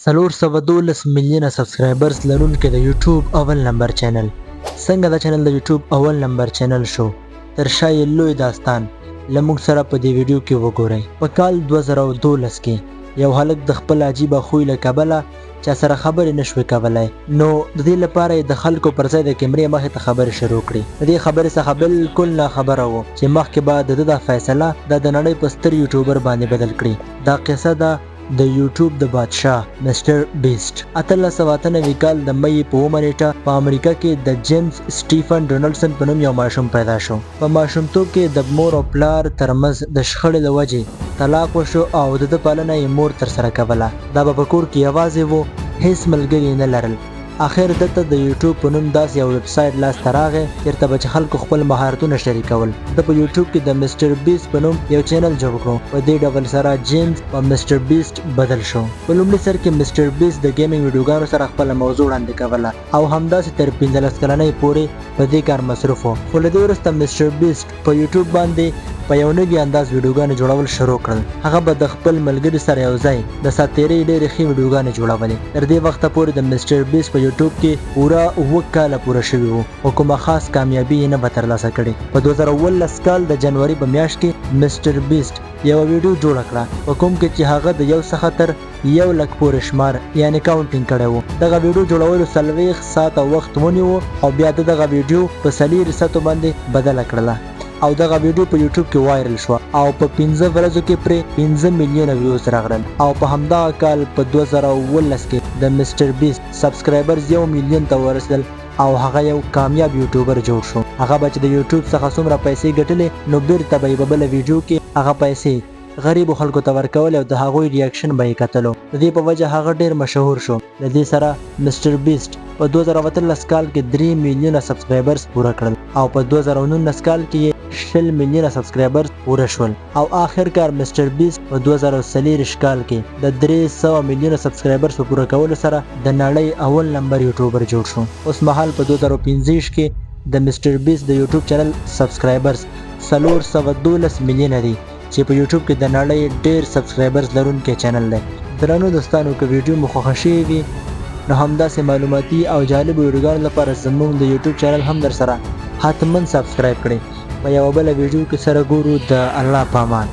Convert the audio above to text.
412 میلیونه سبسکرایبرز لرونکی د یوټیوب اول نمبر چینل. څنګه دا چینل د یوټیوب اول نمبر چینل شو؟ تر شا یې لوی داستان له موږ سره په دې ویډیو کې وګورئ. په کال 2012 کې یو هلک د خپل عجیبه خوی له کبله چا سره خبرې نشوې کولی، نو د دې لپاره یې د خلکو پر ځای د کیمرې مخې ته خبرې شروع کړې. د دې خبرې څخه بالکل ناخبره و چې مخکې به د ده دا فیصله د نړۍ په ستر یوټیوبر باندې بدل کړي. دا قصه ده د یوټیوب د بادشاه مسټر بیسټ. 1898 کال د مئی په 9 نیټه په امریکا کې د جیمز سټیفن ډونلډسن په نوم یو ماشوم پیدا شو. په ماشومتوب کې د مور او پلار ترمنځ د شخړې له وجې طلاق وشو او د ده پالنه یې مور ترسره کوله. دا به په کور کې یوازې و، هیڅ ملګري نه لرل. اخر دته د یوټیوب په نوم داسې یو ویب سایټ لاسته راغی چېرته به چې خلکو خپل مهارتونه شریکول. د په یوټیوب کې د مسټر بیسټ په نوم یو چینل جوړ کړو. په دې ډول سره جیمز په مسټر بیسټ بدل شو. په لومړي سر کې مسټر بیسټ د ګیمینګ ویډیوګانو سره خپله موضوع وړاندې کوله او همداسې تر 15 کلنۍ پورې په دې کار مصروف و. خو له دې وروسته مسټر بیسټ په یوټیوب باندې په یو نوي انداز ویډیوګانې جوړول شروع کړل. هغه به د خپل ملګري سره یو ځای د ساتیرۍ ډېرې ښې ویډیوګانې جوړولې. تر دې وخته پورې د مسټر بیسټ په یوټیوب کې پوره 9 کاله پوره شوي وو او کومه خاص کامیابي یې نه به ترلاسه کړې. په 2019 کال د جنوري په میاشت کې مسټر بیسټ یوه ویډیو جوړه کړه په کوم کې چې هغه د 1 څخه تر 1 لک پورې شمار یعنې کاونټینګ کړی و. دغه ویډیو جوړولو 40 ساعته وخت ونیو او بیا د دغه ویډیو په 4 ساعتو باندې بدله کړله او دغه ویډیو په یوټیوب کې وایرل شوه او په 15 ورځو کې پرې 15 میلیونه ویوز راغلل او په همدغه کال په 2019 کې د مسټر بیسټ سبسکرایبرز 1 میلیون ته ورسېدل او هغه یو کامیاب یوټیوبر جوړ شو. هغه به چې د یوټیوب څخه څومره پیسې ګټلې نو بیرته به یې په بله ویډیو کې هغه پیسې غریبو خلکو ته ورکول او د هغوی ریاکشن به یې کتلو. د دې په وجه هغه ډېر مشهور شو. د دې سره مسټر بیسټ په 2018 کال کې 3 میلیونه سبسکرایبرز پوره کړل او په 2019 کال کې 20 میلیونه سبسکرایبرز پوره شول او آخر کار مسټر بیسټ په 2024 کال کې د 300 میلیونه سبسکرایبرز په پوره کولو سره د نړۍ اول نمبر یوټیوبر جوړ شو. اوس مهال په 2015 کې د مسټر بیسټ د یوټیوب چینل سبسکرایبرز 412 میلیونه دي چې په یوټیوب کې د نړۍ ډېر سبسکرایبرز لرونکی چینل دی. درنو دوستانو که ویډیو مو خوښه شوې وي نو همداسې معلوماتي او جالبو ویډیوګانو لپاره زموږ د یوټیوب چینل هم در سره حتما سبسکرایب کړئ. په یوه بله ویډیو کې سره ګورو. د الله په امان.